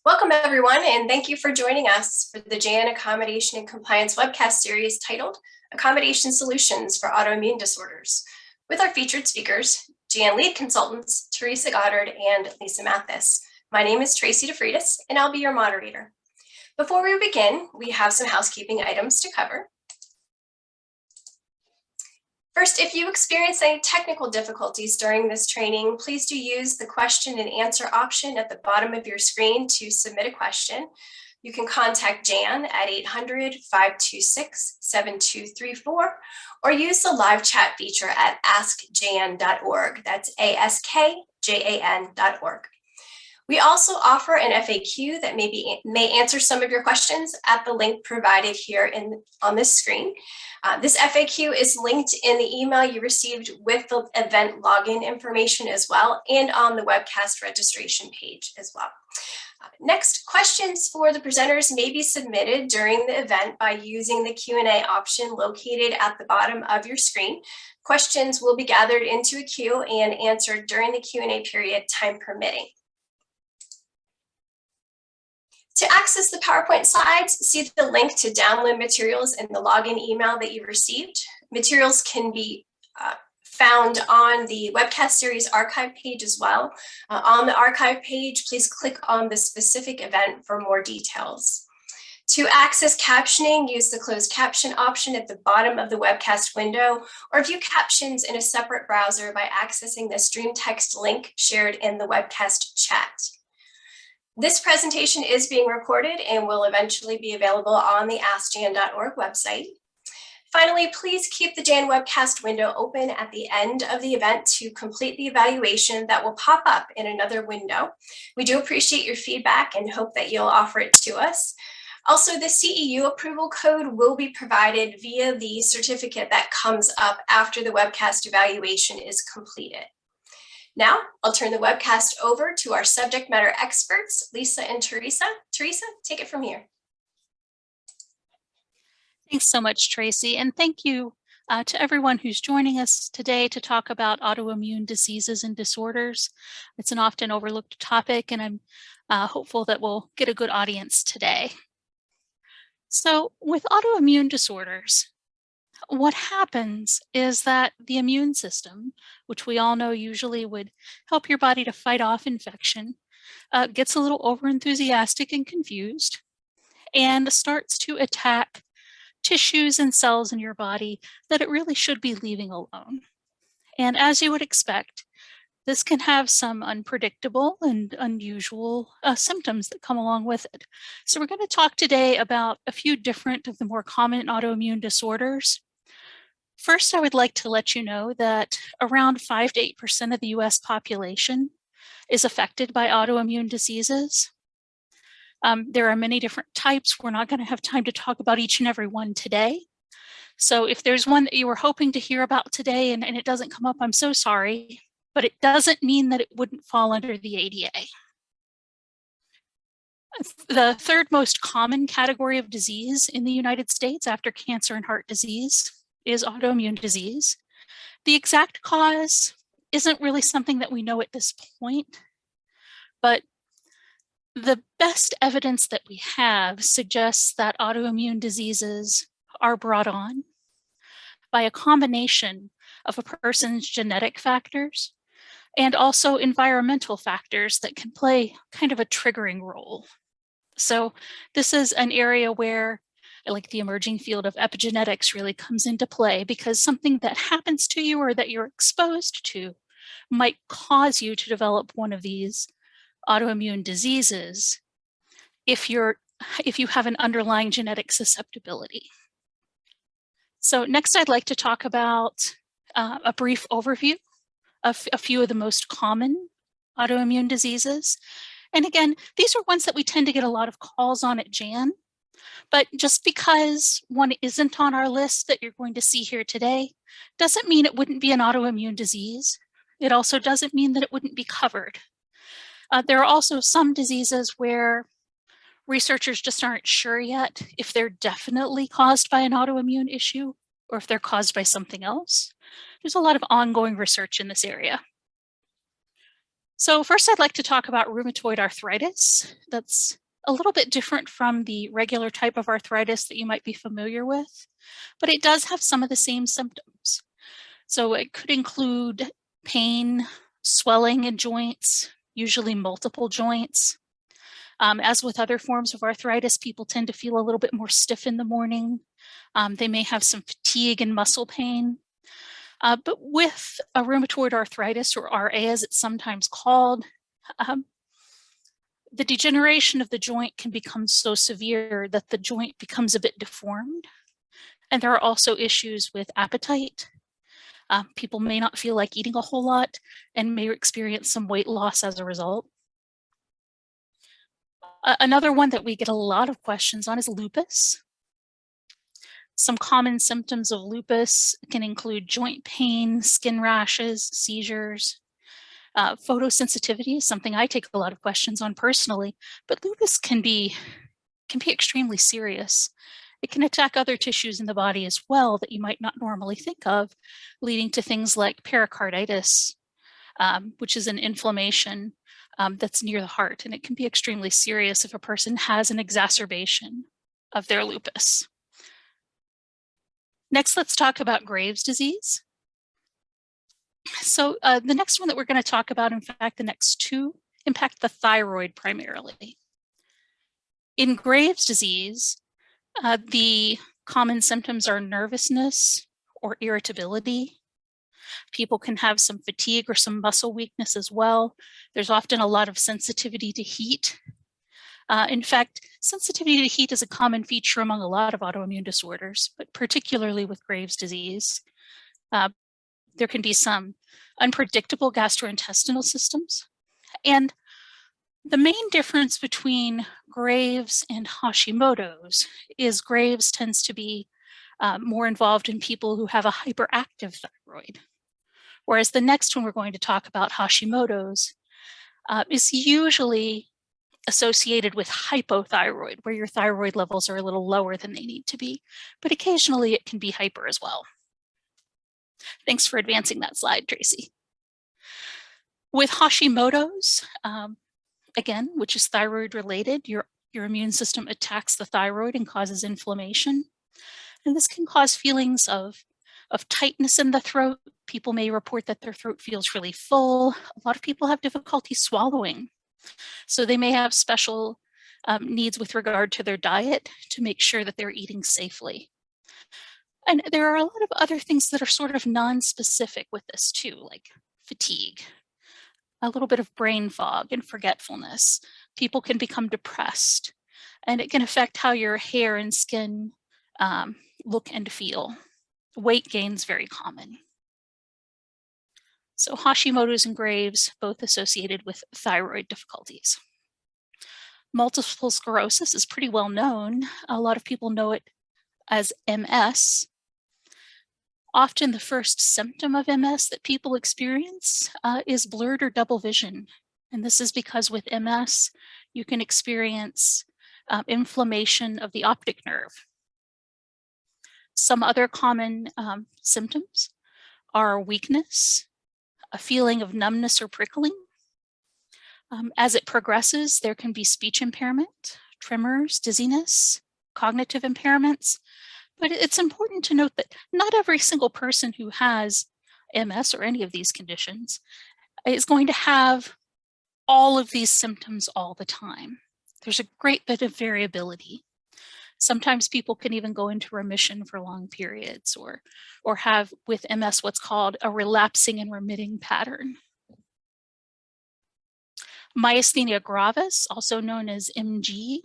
Welcome, everyone, and thank you for joining us for the JAN Accommodation and Compliance webcast series titled Accommodation Solutions for Autoimmune Disorders, with our featured speakers, JAN lead consultants, Teresa, Goddard, and Lisa Mathess. My name is Tracy DeFreitas, and I'll be your moderator. Before we begin, we have some housekeeping items to cover. First, if you experience any technical difficulties during this training, please do use the question and answer option at the bottom of your screen to submit a question. You can contact Jan at 800-526-7234 or use the live chat feature at askjan.org. That's askjan.org. We also offer an FAQ that may answer some of your questions at the link provided here on this screen. This FAQ is linked in the email you received with the event login information as well, and on the webcast registration page as well. Next, questions for the presenters may be submitted during the event by using the Q&A option located at the bottom of your screen. Questions will be gathered into a queue and answered during the Q&A period, time permitting. To access the PowerPoint slides, see the link to download materials in the login email that you received. Materials can be found on the webcast series archive page as well. On the archive page, please click on the specific event for more details. To access captioning, use the closed caption option at the bottom of the webcast window, or view captions in a separate browser by accessing the stream text link shared in the webcast chat. This presentation is being recorded and will eventually be available on the askjan.org website. Finally, please keep the JAN webcast window open at the end of the event to complete the evaluation that will pop up in another window. We do appreciate your feedback and hope that you'll offer it to us. Also, the CEU approval code will be provided via the certificate that comes up after the webcast evaluation is completed. Now, I'll turn the webcast over to our subject matter experts, Lisa and Teresa. Teresa, take it from here. Thanks so much, Tracy, and thank you to everyone who's joining us today to talk about autoimmune diseases and disorders. It's an often overlooked topic, and I'm hopeful that we'll get a good audience today. So with autoimmune disorders, what happens is that the immune system, which we all know usually would help your body to fight off infection, gets a little overenthusiastic and confused and starts to attack tissues and cells in your body that it really should be leaving alone. And as you would expect, this can have some unpredictable and unusual symptoms that come along with it. So we're going to talk today about a few different of the more common autoimmune disorders. First, I would like to let you know that around 5 to 8% of the US population is affected by autoimmune diseases. There are many different types. We're not going to have time to talk about each and every one today. So if there's one that you were hoping to hear about today and it doesn't come up, I'm so sorry, but it doesn't mean that it wouldn't fall under the ADA. The third most common category of disease in the United States after cancer and heart disease is autoimmune disease. The exact cause isn't really something that we know at this point, but the best evidence that we have suggests that autoimmune diseases are brought on by a combination of a person's genetic factors and also environmental factors that can play kind of a triggering role. So this is an area where like the emerging field of epigenetics really comes into play, because something that happens to you or that you're exposed to might cause you to develop one of these autoimmune diseases if you have an underlying genetic susceptibility. So next, I'd like to talk about a brief overview of a few of the most common autoimmune diseases. And again, these are ones that we tend to get a lot of calls on at JAN. But just because one isn't on our list that you're going to see here today doesn't mean it wouldn't be an autoimmune disease. It also doesn't mean that it wouldn't be covered. There are also some diseases where researchers just aren't sure yet if they're definitely caused by an autoimmune issue or if they're caused by something else. There's a lot of ongoing research in this area. So first, I'd like to talk about rheumatoid arthritis. That's a little bit different from the regular type of arthritis that you might be familiar with, but it does have some of the same symptoms. So it could include pain, swelling in joints, usually multiple joints. As with other forms of arthritis, people tend to feel a little bit more stiff in the morning. They may have some fatigue and muscle pain. But with a rheumatoid arthritis, or RA as it's sometimes called, the degeneration of the joint can become so severe that the joint becomes a bit deformed. And there are also issues with appetite. People may not feel like eating a whole lot and may experience some weight loss as a result. Another one that we get a lot of questions on is lupus. Some common symptoms of lupus can include joint pain, skin rashes, seizures. Photosensitivity is something I take a lot of questions on personally, but lupus can be extremely serious. It can attack other tissues in the body as well that you might not normally think of, leading to things like pericarditis, which is an inflammation that's near the heart, and it can be extremely serious if a person has an exacerbation of their lupus. Next, let's talk about Graves' disease. So the next one that we're going to talk about, in fact, the next two, impact the thyroid primarily. In Graves' disease, the common symptoms are nervousness or irritability. People can have some fatigue or some muscle weakness as well. There's often a lot of sensitivity to heat. In fact, sensitivity to heat is a common feature among a lot of autoimmune disorders, but particularly with Graves' disease. There can be some unpredictable gastrointestinal systems. And the main difference between Graves and Hashimoto's is Graves tends to be more involved in people who have a hyperactive thyroid. Whereas the next one we're going to talk about, Hashimoto's, is usually associated with hypothyroid, where your thyroid levels are a little lower than they need to be, but occasionally it can be hyper as well. Thanks for advancing that slide, Tracy. With Hashimoto's, again, which is thyroid related, your immune system attacks the thyroid and causes inflammation. And this can cause feelings of tightness in the throat. People may report that their throat feels really full. A lot of people have difficulty swallowing. So they may have special needs with regard to their diet to make sure that they're eating safely. And there are a lot of other things that are sort of non-specific with this too, like fatigue, a little bit of brain fog and forgetfulness. People can become depressed, and it can affect how your hair and skin look and feel. Weight gain is very common. So Hashimoto's and Graves, both associated with thyroid difficulties. Multiple sclerosis is pretty well known. A lot of people know it as MS. Often the first symptom of MS that people experience is blurred or double vision. And this is because with MS, you can experience inflammation of the optic nerve. Some other common symptoms are weakness, a feeling of numbness or prickling. As it progresses, there can be speech impairment, tremors, dizziness, cognitive impairments. But it's important to note that not every single person who has MS or any of these conditions is going to have all of these symptoms all the time. There's a great bit of variability. Sometimes people can even go into remission for long periods or have with MS what's called a relapsing and remitting pattern. Myasthenia gravis, also known as MG,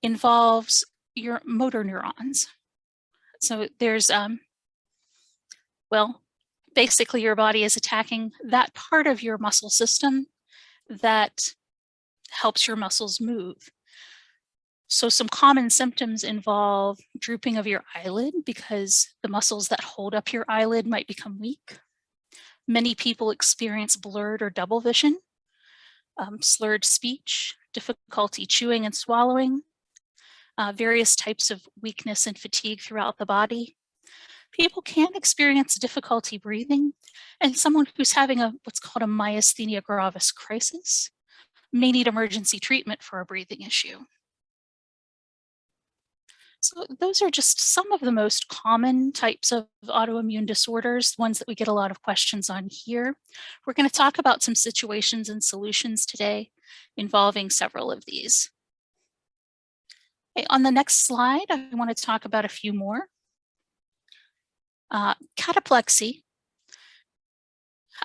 involves your motor neurons. So there's, well, basically your body is attacking that part of your muscle system that helps your muscles move. So some common symptoms involve drooping of your eyelid because the muscles that hold up your eyelid might become weak. Many people experience blurred or double vision, slurred speech, difficulty chewing and swallowing, various types of weakness and fatigue throughout the body. People can experience difficulty breathing, and someone who's having what's called a myasthenia gravis crisis may need emergency treatment for a breathing issue. So those are just some of the most common types of autoimmune disorders, ones that we get a lot of questions on here. We're going to talk about some situations and solutions today involving several of these. Okay, on the next slide, I want to talk about a few more. Cataplexy.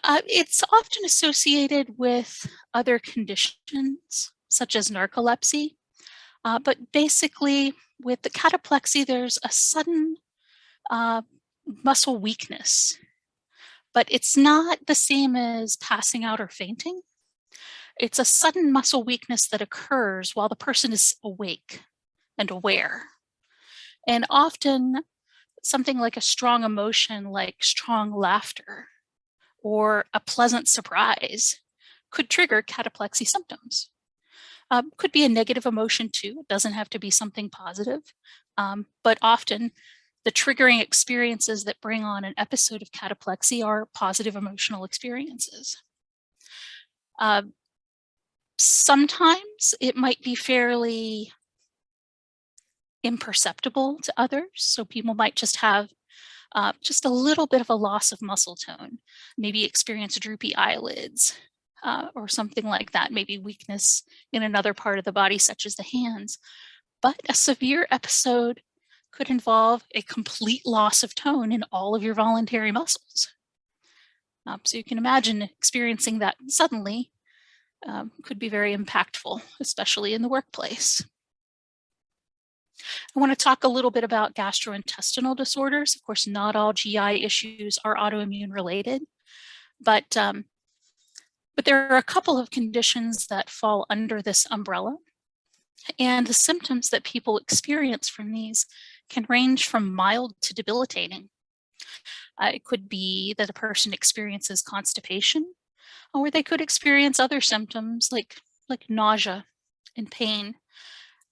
It's often associated with other conditions, such as narcolepsy. But basically, with the cataplexy, there's a sudden muscle weakness. But it's not the same as passing out or fainting. It's a sudden muscle weakness that occurs while the person is awake and aware. And often, something like a strong emotion, like strong laughter, or a pleasant surprise could trigger cataplexy symptoms. Could be a negative emotion too. It doesn't have to be something positive, but often the triggering experiences that bring on an episode of cataplexy are positive emotional experiences. Sometimes it might be fairly imperceptible to others. So people might just have just a little bit of a loss of muscle tone, maybe experience droopy eyelids or something like that, maybe weakness in another part of the body, such as the hands. But a severe episode could involve a complete loss of tone in all of your voluntary muscles. So you can imagine experiencing that suddenly could be very impactful, especially in the workplace. I want to talk a little bit about gastrointestinal disorders. Of course, not all GI issues are autoimmune related, but there are a couple of conditions that fall under this umbrella. And the symptoms that people experience from these can range from mild to debilitating. It could be that a person experiences constipation, or they could experience other symptoms like nausea and pain.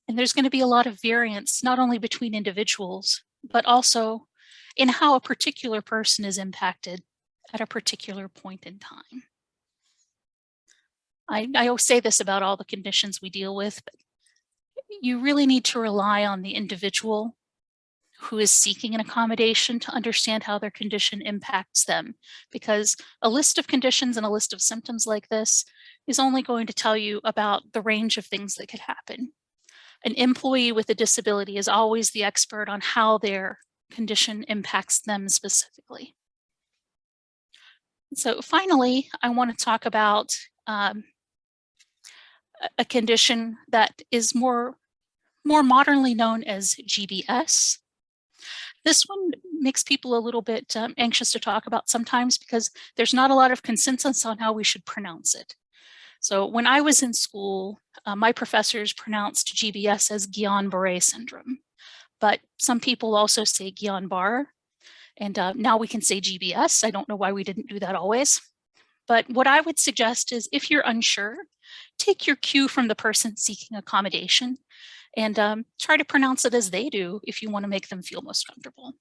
And there's going to be a lot of variance, not only between individuals, but also in how a particular person is impacted at a particular point in time. I always say this about all the conditions we deal with, but you really need to rely on the individual who is seeking an accommodation to understand how their condition impacts them, because a list of conditions and a list of symptoms like this is only going to tell you about the range of things that could happen. An employee with a disability is always the expert on how their condition impacts them specifically. So finally, I want to talk about a condition that is more modernly known as GBS. This one makes people a little bit anxious to talk about sometimes because there's not a lot of consensus on how we should pronounce it. So when I was in school, my professors pronounced GBS as Guillain-Barre syndrome, but some people also say Guillain-Barre, and now we can say GBS. I don't know why we didn't do that always. But what I would suggest is if you're unsure, take your cue from the person seeking accommodation and try to pronounce it as they do if you want to make them feel most comfortable.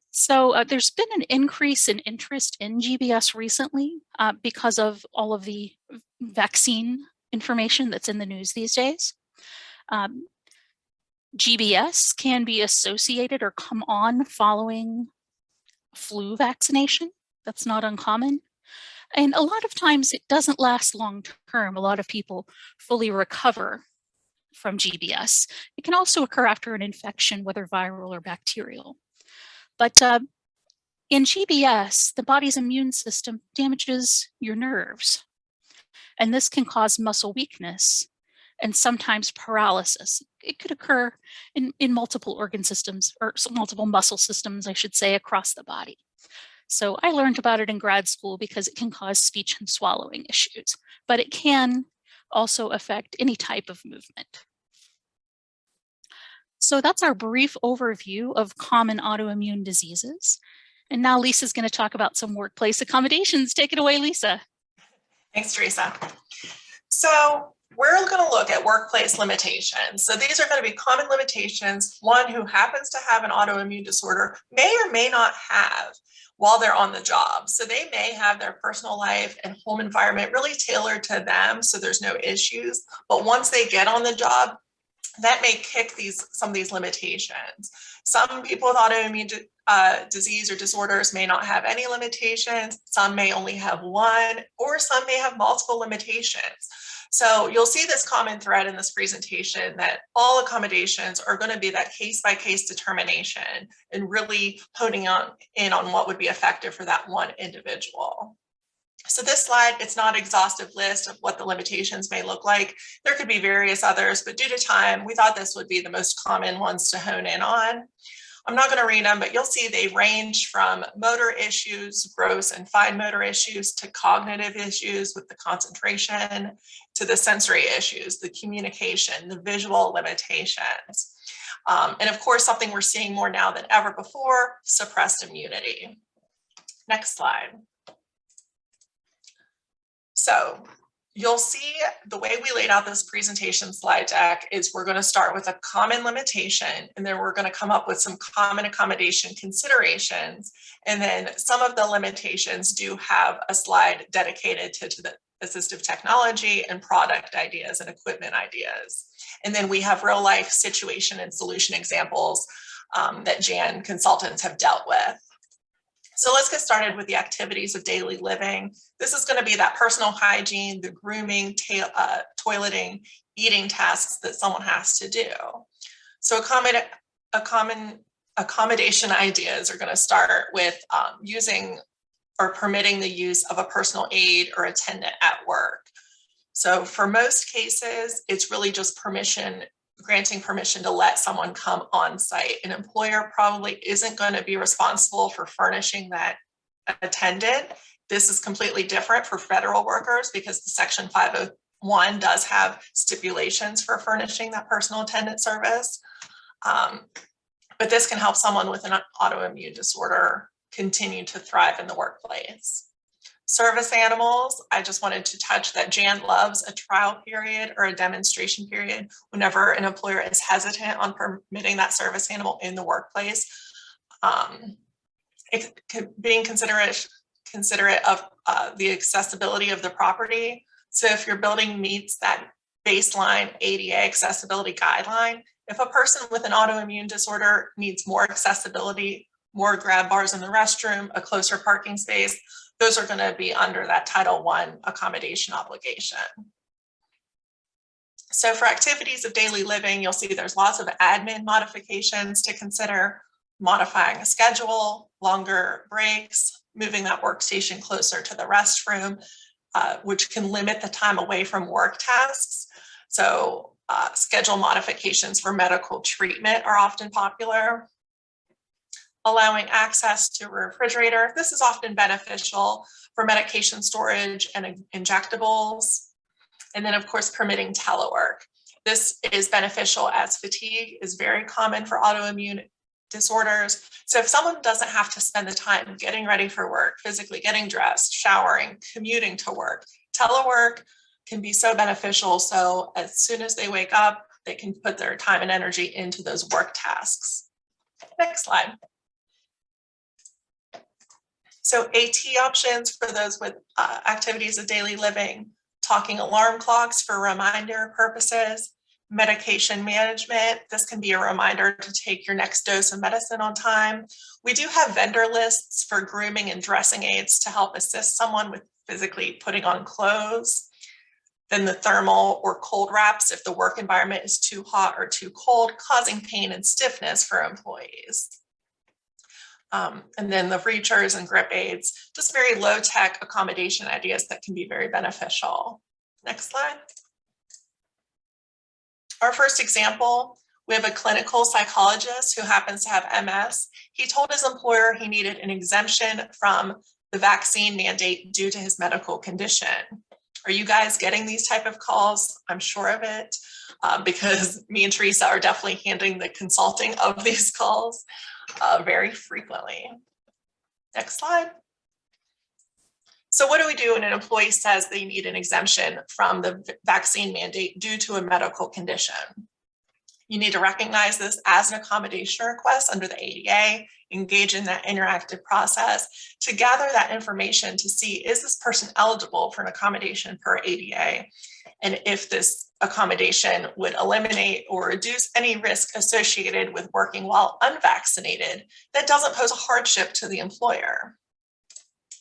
So there's been an increase in interest in GBS recently because of all of the vaccine information that's in the news these days. GBS can be associated or come on following flu vaccination. That's not uncommon. And a lot of times it doesn't last long term. A lot of people fully recover from GBS. It can also occur after an infection, whether viral or bacterial. But in GBS, the body's immune system damages your nerves. And this can cause muscle weakness and sometimes paralysis. It could occur in multiple organ systems, or multiple muscle systems, I should say, across the body. So I learned about it in grad school because it can cause speech and swallowing issues, but it can also affect any type of movement. So that's our brief overview of common autoimmune diseases. And now Lisa's going to talk about some workplace accommodations. Take it away, Lisa. Thanks, Teresa. So we're going to look at workplace limitations. So these are going to be common limitations one who happens to have an autoimmune disorder may or may not have while they're on the job. So they may have their personal life and home environment really tailored to them, so there's no issues. But once they get on the job, that may kick some of these limitations. Some people with autoimmune disease or disorders may not have any limitations. Some may only have one, or some may have multiple limitations. So you'll see this common thread in this presentation that all accommodations are going to be that case-by-case determination and really honing in on what would be effective for that one individual. So this slide, it's not an exhaustive list of what the limitations may look like. There could be various others, but due to time, we thought this would be the most common ones to hone in on. I'm not going to read them, but you'll see they range from motor issues, gross and fine motor issues, to cognitive issues with the concentration, to the sensory issues, the communication, the visual limitations. And of course, something we're seeing more now than ever before, suppressed immunity. Next slide. So you'll see the way we laid out this presentation slide deck is we're going to start with a common limitation, and then we're going to come up with some common accommodation considerations. And then some of the limitations do have a slide dedicated to the assistive technology and product ideas and equipment ideas. And then we have real life situation and solution examples that Jan consultants have dealt with. So let's get started with the activities of daily living. This is going to be that personal hygiene, the grooming, toileting, eating tasks that someone has to do. So accommodation ideas are going to start with using or permitting the use of a personal aide or attendant at work. So for most cases, it's really just granting permission to let someone come on site. An employer probably isn't going to be responsible for furnishing that attendant. This is completely different for federal workers because the Section 501 does have stipulations for furnishing that personal attendant service. But this can help someone with an autoimmune disorder continue to thrive in the workplace. Service animals, I just wanted to touch that Jan loves a trial period or a demonstration period whenever an employer is hesitant on permitting that service animal in the workplace. Being considerate of the accessibility of the property. So if your building meets that baseline ADA accessibility guideline, if a person with an autoimmune disorder needs more accessibility, more grab bars in the restroom, a closer parking space, those are going to be under that Title I accommodation obligation. So for activities of daily living, you'll see there's lots of admin modifications to consider: modifying a schedule, longer breaks, moving that workstation closer to the restroom, which can limit the time away from work tasks. So schedule modifications for medical treatment are often popular. Allowing access to a refrigerator. This is often beneficial for medication storage and injectables. And then of course, permitting telework. This is beneficial as fatigue is very common for autoimmune disorders. So if someone doesn't have to spend the time getting ready for work, physically getting dressed, showering, commuting to work, telework can be so beneficial. So as soon as they wake up, they can put their time and energy into those work tasks. Next slide. So AT options for those with activities of daily living, talking alarm clocks for reminder purposes, medication management. This can be a reminder to take your next dose of medicine on time. We do have vendor lists for grooming and dressing aids to help assist someone with physically putting on clothes. Then the thermal or cold wraps if the work environment is too hot or too cold, causing pain and stiffness for employees. And then the reachers and grip aids, just very low-tech accommodation ideas that can be very beneficial. Next slide. Our first example, we have a clinical psychologist who happens to have MS. He told his employer he needed an exemption from the vaccine mandate due to his medical condition. Are you guys getting these type of calls? I'm sure of it, because me and Teresa are definitely handling the consulting of these calls very frequently. Next slide. So what do we do when an employee says they need an exemption from the vaccine mandate due to a medical condition? You need to recognize this as an accommodation request under the ADA, engage in that interactive process to gather that information to see, is this person eligible for an accommodation per ADA? And if this accommodation would eliminate or reduce any risk associated with working while unvaccinated that doesn't pose a hardship to the employer.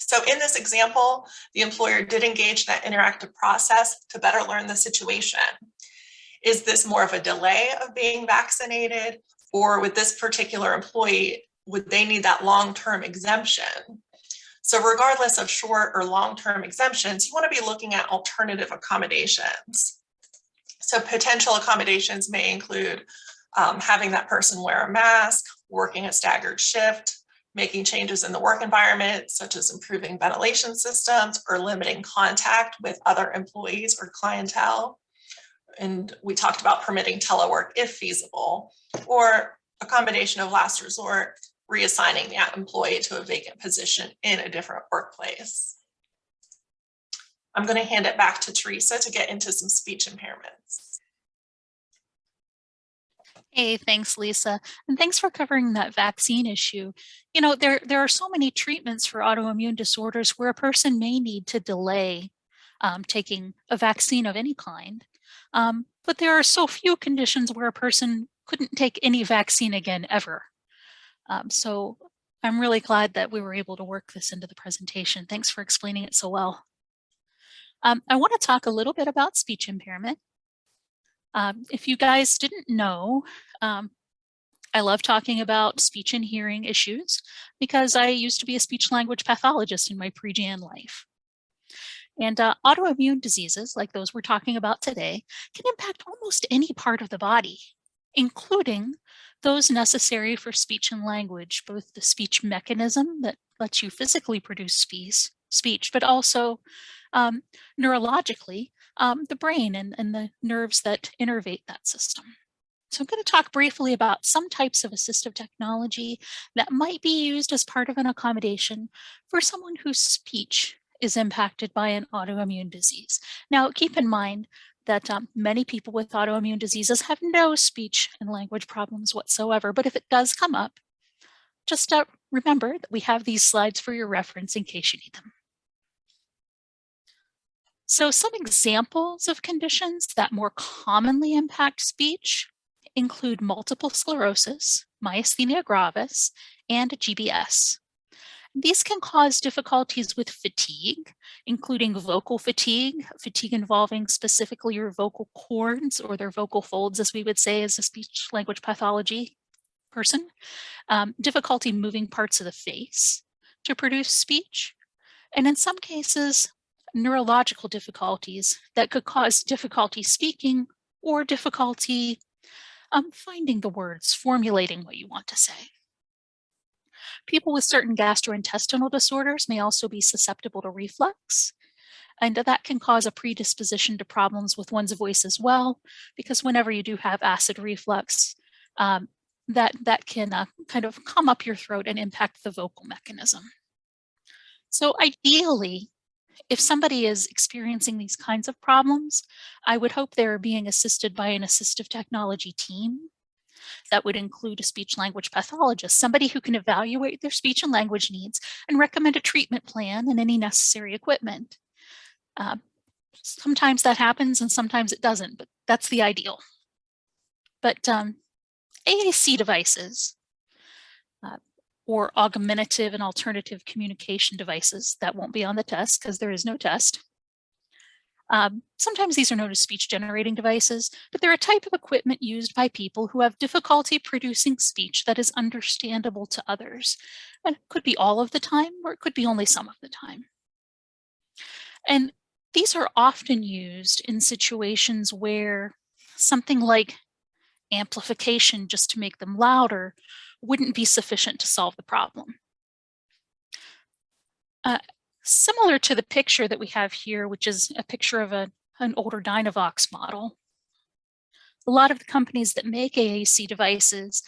So in this example, the employer did engage in that interactive process to better learn the situation. Is this more of a delay of being vaccinated, or with this particular employee, would they need that long-term exemption? So regardless of short or long-term exemptions, you want to be looking at alternative accommodations. So potential accommodations may include having that person wear a mask, working a staggered shift, making changes in the work environment, such as improving ventilation systems or limiting contact with other employees or clientele. And we talked about permitting telework if feasible, or accommodation of last resort, reassigning that employee to a vacant position in a different workplace. I'm going to hand it back to Teresa to get into some speech impairments. Hey, thanks, Lisa. And thanks for covering that vaccine issue. You know, there are so many treatments for autoimmune disorders where a person may need to delay taking a vaccine of any kind. But there are so few conditions where a person couldn't take any vaccine again ever. So I'm really glad that we were able to work this into the presentation. Thanks for explaining it so well. I want to talk a little bit about speech impairment. If you guys didn't know, I love talking about speech and hearing issues because I used to be a speech language pathologist in my pre-Jan life. And autoimmune diseases, like those we're talking about today, can impact almost any part of the body, including those necessary for speech and language, both the speech mechanism that lets you physically produce speech, but also neurologically, the brain and the nerves that innervate that system. So I'm going to talk briefly about some types of assistive technology that might be used as part of an accommodation for someone whose speech is impacted by an autoimmune disease. Now, keep in mind that many people with autoimmune diseases have no speech and language problems whatsoever, but if it does come up, just remember that we have these slides for your reference in case you need them. So some examples of conditions that more commonly impact speech include multiple sclerosis, myasthenia gravis, and GBS. These can cause difficulties with fatigue, including vocal fatigue, fatigue involving specifically your vocal cords or their vocal folds, as we would say as a speech language pathology person, difficulty moving parts of the face to produce speech, and in some cases, neurological difficulties that could cause difficulty speaking or difficulty finding the words, formulating what you want to say. People with certain gastrointestinal disorders may also be susceptible to reflux, and that can cause a predisposition to problems with one's voice as well, because whenever you do have acid reflux, that can kind of come up your throat and impact the vocal mechanism. So ideally, if somebody is experiencing these kinds of problems, I would hope they're being assisted by an assistive technology team. That would include a speech language pathologist, somebody who can evaluate their speech and language needs and recommend a treatment plan and any necessary equipment. Sometimes that happens and sometimes it doesn't, but that's the ideal. But AAC devices or augmentative and alternative communication devices, that won't be on the test because there is no test. Sometimes these are known as speech generating devices, but they're a type of equipment used by people who have difficulty producing speech that is understandable to others. And it could be all of the time, or it could be only some of the time. And these are often used in situations where something like amplification just to make them louder wouldn't be sufficient to solve the problem. Similar to the picture that we have here, which is a picture of an older Dynavox model, a lot of the companies that make AAC devices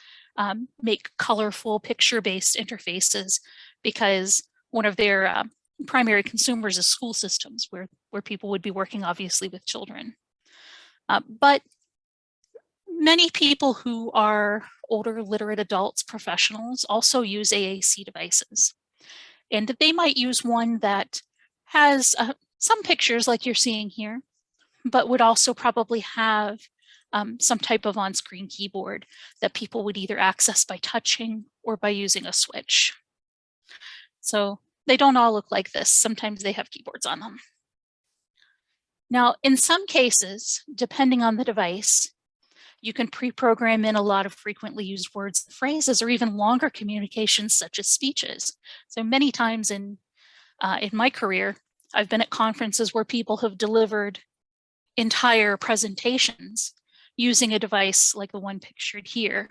make colorful picture-based interfaces because one of their primary consumers as school systems, where people would be working obviously with children. But many people who are older literate adults, professionals, also use AAC devices. And they might use one that has some pictures like you're seeing here, but would also probably have some type of on-screen keyboard that people would either access by touching or by using a switch. So they don't all look like this. Sometimes they have keyboards on them. Now, in some cases, depending on the device, you can pre-program in a lot of frequently used words and phrases, or even longer communications such as speeches. So many times in my career, I've been at conferences where people have delivered entire presentations using a device like the one pictured here,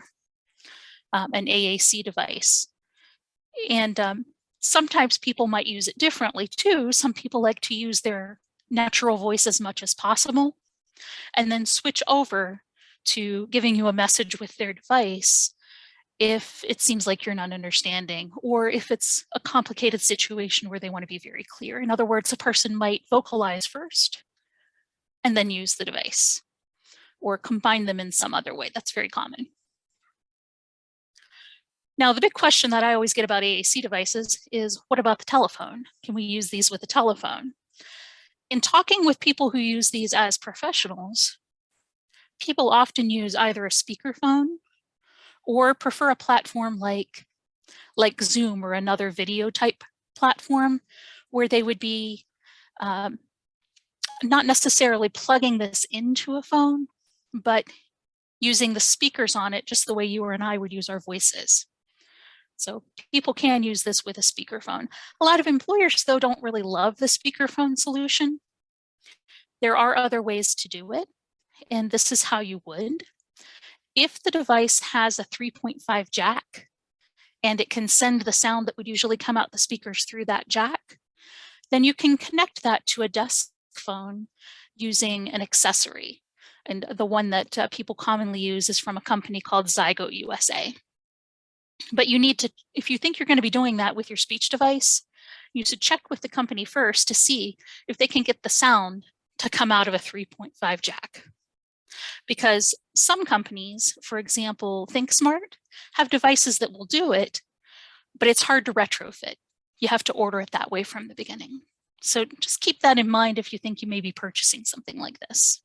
an AAC device. And sometimes people might use it differently too. Some people like to use their natural voice as much as possible, and then switch over to giving you a message with their device if it seems like you're not understanding, or if it's a complicated situation where they want to be very clear. In other words, a person might vocalize first and then use the device, or combine them in some other way. That's very common. Now, the big question that I always get about AAC devices is, what about the telephone? Can we use these with a telephone? In talking with people who use these as professionals, people often use either a speakerphone or prefer a platform like Zoom or another video type platform, where they would be not necessarily plugging this into a phone, but using the speakers on it just the way you or I would use our voices. So people can use this with a speakerphone. A lot of employers, though, don't really love the speakerphone solution. There are other ways to do it, and this is how you would. If the device has a 3.5 jack, and it can send the sound that would usually come out the speakers through that jack, then you can connect that to a desk phone using an accessory. And the one that people commonly use is from a company called Zygo USA. But you need to, if you think you're going to be doing that with your speech device, you should check with the company first to see if they can get the sound to come out of a 3.5 jack. Because some companies, for example, ThinkSmart, have devices that will do it, but it's hard to retrofit. You have to order it that way from the beginning. So just keep that in mind if you think you may be purchasing something like this.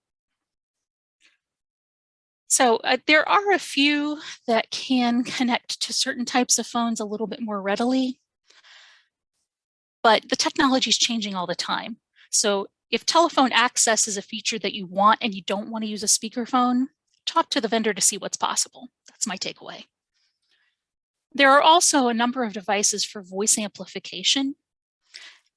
So there are a few that can connect to certain types of phones a little bit more readily, but the technology is changing all the time. So if telephone access is a feature that you want and you don't want to use a speakerphone, talk to the vendor to see what's possible. That's my takeaway. There are also a number of devices for voice amplification.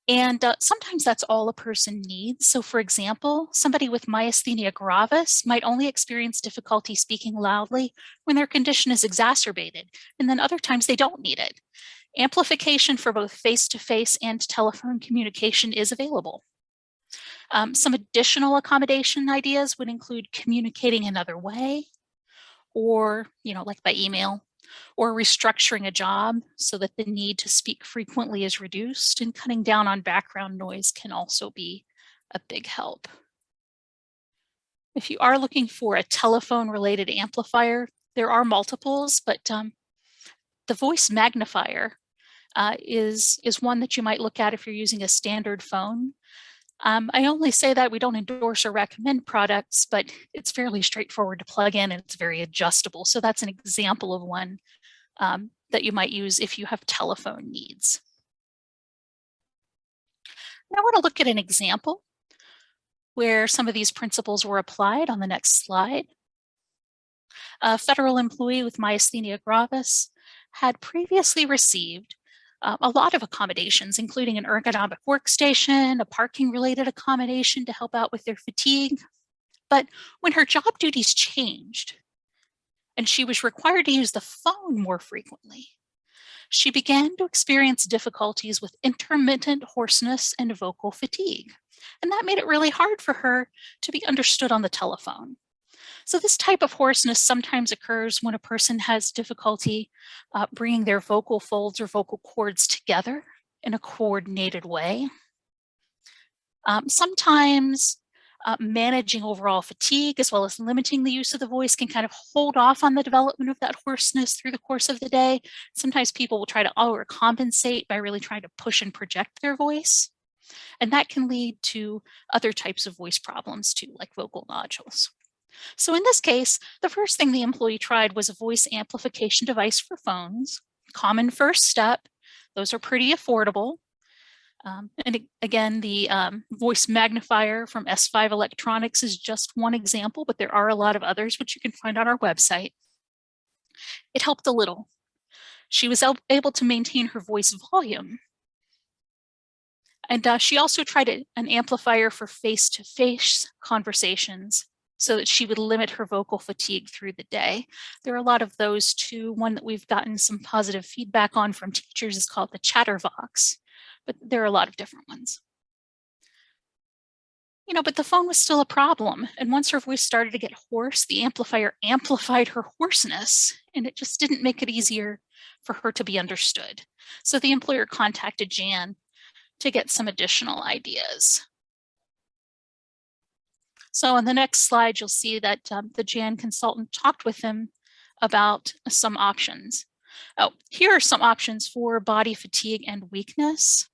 And sometimes that's all a person needs. So for example, somebody with myasthenia gravis might only experience difficulty speaking loudly when their condition is exacerbated, and then other times they don't need it. Amplification for both face-to-face and telephone communication is available. Some additional accommodation ideas would include communicating another way, or like by email, or restructuring a job so that the need to speak frequently is reduced, and cutting down on background noise can also be a big help. If you are looking for a telephone-related amplifier, there are multiples, but the voice magnifier is one that you might look at if you're using a standard phone. I only say that we don't endorse or recommend products, but it's fairly straightforward to plug in and it's very adjustable. So that's an example of one that you might use if you have telephone needs. Now I want to look at an example where some of these principles were applied on the next slide. A federal employee with myasthenia gravis had previously received a lot of accommodations, including an ergonomic workstation, a parking-related accommodation to help out with their fatigue. But when her job duties changed and she was required to use the phone more frequently, she began to experience difficulties with intermittent hoarseness and vocal fatigue. And that made it really hard for her to be understood on the telephone. So this type of hoarseness sometimes occurs when a person has difficulty bringing their vocal folds or vocal cords together in a coordinated way. Sometimes managing overall fatigue as well as limiting the use of the voice can kind of hold off on the development of that hoarseness through the course of the day. Sometimes people will try to overcompensate by really trying to push and project their voice. And that can lead to other types of voice problems too, like vocal nodules. So in this case, the first thing the employee tried was a voice amplification device for phones. Common first step. Those are pretty affordable. And again, the voice magnifier from S5 Electronics is just one example, but there are a lot of others which you can find on our website. It helped a little. She was able to maintain her voice volume. And she also tried an amplifier for face-to-face conversations so that she would limit her vocal fatigue through the day. There are a lot of those too. One that we've gotten some positive feedback on from teachers is called the Chatterbox, but there are a lot of different ones. You know, but the phone was still a problem. And once her voice started to get hoarse, the amplifier amplified her hoarseness, and it just didn't make it easier for her to be understood. So the employer contacted Jan to get some additional ideas. So on the next slide, you'll see that the Jan consultant talked with them about some options. Oh, here are some options for body fatigue and weakness.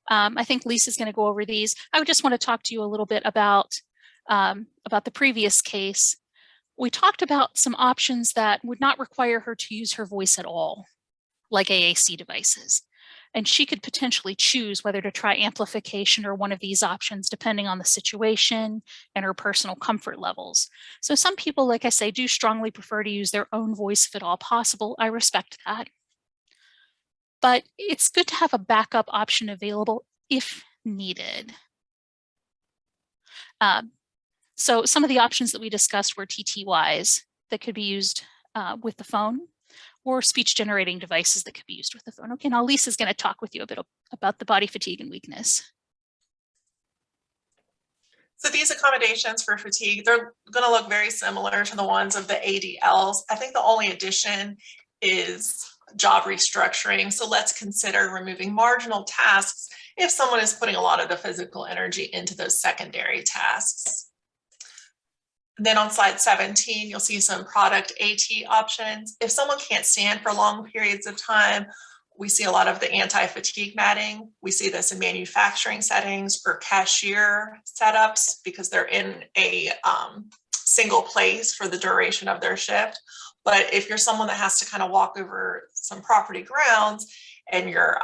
I think Lisa's going to go over these. I would just want to talk to you a little bit about the previous case. We talked about some options that would not require her to use her voice at all, like AAC devices. And she could potentially choose whether to try amplification or one of these options, depending on the situation and her personal comfort levels. So some people, like I say, do strongly prefer to use their own voice if at all possible. I respect that. But it's good to have a backup option available if needed. So some of the options that we discussed were TTYs that could be used with the phone, or speech generating devices that could be used with the phone. Okay, now Lisa's going to talk with you a bit about the body fatigue and weakness. So these accommodations for fatigue, they're going to look very similar to the ones of the ADLs. I think the only addition is job restructuring. So let's consider removing marginal tasks if someone is putting a lot of the physical energy into those secondary tasks. Then on slide 17, you'll see some product AT options. If someone can't stand for long periods of time, we see a lot of the anti-fatigue matting. We see this in manufacturing settings or cashier setups because they're in a single place for the duration of their shift. But if you're someone that has to kind of walk over some property grounds and you're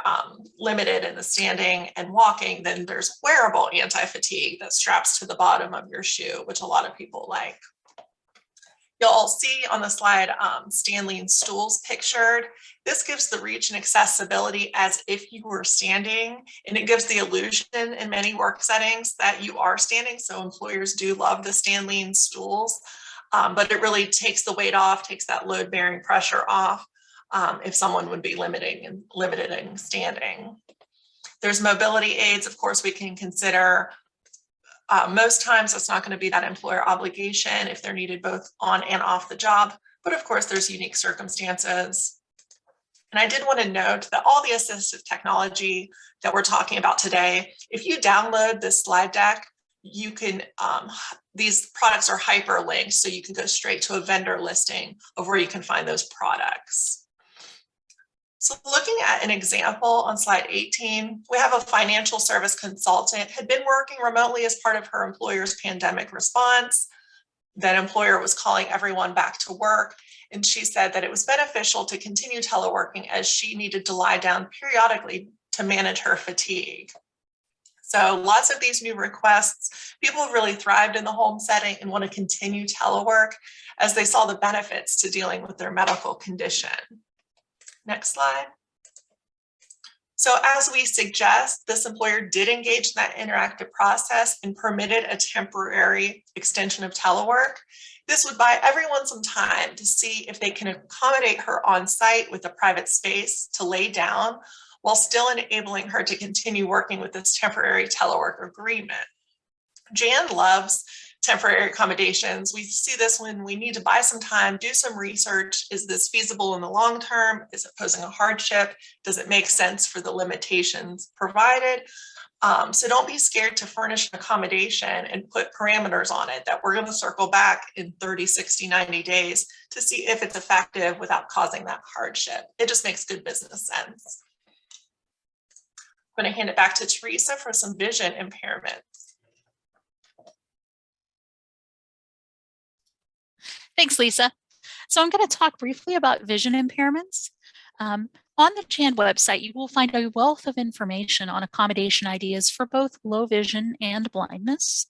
limited in the standing and walking, then there's wearable anti-fatigue that straps to the bottom of your shoe, which a lot of people like. You'll see on the slide Stanley stools pictured. This gives the reach and accessibility as if you were standing, and it gives the illusion in many work settings that you are standing. So employers do love the Stanley stools, but it really takes the weight off, takes that load-bearing pressure off. If someone would be limited in standing. There's mobility aids, of course, we can consider. Most times it's not going to be that employer obligation if they're needed both on and off the job, but of course there's unique circumstances. And I did want to note that all the assistive technology that we're talking about today, if you download this slide deck, you can, these products are hyperlinked, so you can go straight to a vendor listing of where you can find those products. So looking at an example on slide 18, we have a financial service consultant had been working remotely as part of her employer's pandemic response. That employer was calling everyone back to work, and she said that it was beneficial to continue teleworking as she needed to lie down periodically to manage her fatigue. So lots of these new requests, people have really thrived in the home setting and want to continue telework as they saw the benefits to dealing with their medical condition. Next slide. So as we suggest, this employer did engage in that interactive process and permitted a temporary extension of telework. This would buy everyone some time to see if they can accommodate her on site with a private space to lay down while still enabling her to continue working with this temporary telework agreement. Jan loves temporary accommodations. We see this when we need to buy some time, do some research. Is this feasible in the long term? Is it posing a hardship? Does it make sense for the limitations provided? So don't be scared to furnish an accommodation and put parameters on it that we're going to circle back in 30, 60, 90 days to see if it's effective without causing that hardship. It just makes good business sense. I'm going to hand it back to Teresa for some vision impairments. Thanks, Lisa. So I'm going to talk briefly about vision impairments. On the CHAN website, you will find a wealth of information on accommodation ideas for both low vision and blindness.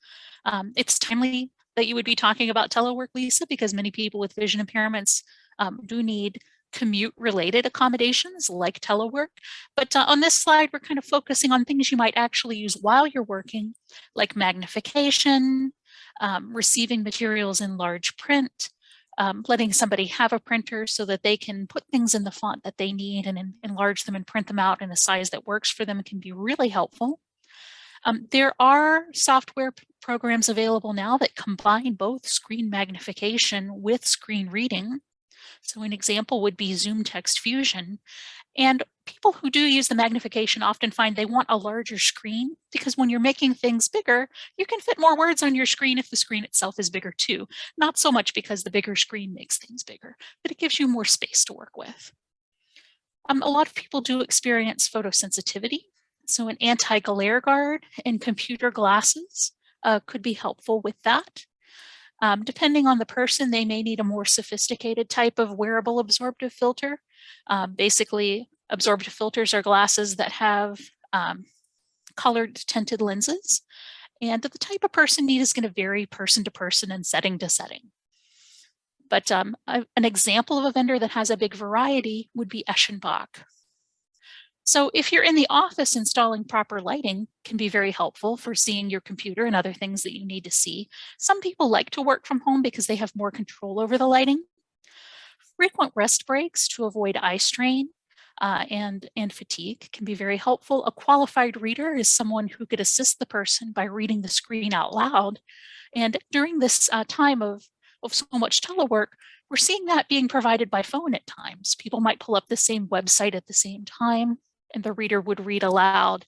It's timely that you would be talking about telework, Lisa, because many people with vision impairments do need commute-related accommodations like telework. But on this slide, we're kind of focusing on things you might actually use while you're working, like magnification, receiving materials in large print, letting somebody have a printer so that they can put things in the font that they need and enlarge them and print them out in a size that works for them can be really helpful. There are software programs available now that combine both screen magnification with screen reading. So an example would be Zoom Text Fusion. And people who do use the magnification often find they want a larger screen because when you're making things bigger, you can fit more words on your screen if the screen itself is bigger too. Not so much because the bigger screen makes things bigger, but it gives you more space to work with. A lot of people do experience photosensitivity. So an anti-glare guard and computer glasses could be helpful with that. Depending on the person, they may need a more sophisticated type of wearable absorptive filter. Basically, absorptive filters are glasses that have colored tinted lenses. And the type of person need is going to vary person to person and setting to setting. But an example of a vendor that has a big variety would be Eschenbach. So if you're in the office, installing proper lighting can be very helpful for seeing your computer and other things that you need to see. Some people like to work from home because they have more control over the lighting. Frequent rest breaks to avoid eye strain and fatigue can be very helpful. A qualified reader is someone who could assist the person by reading the screen out loud. And during this time of so much telework, we're seeing that being provided by phone at times. People might pull up the same website at the same time, and the reader would read aloud.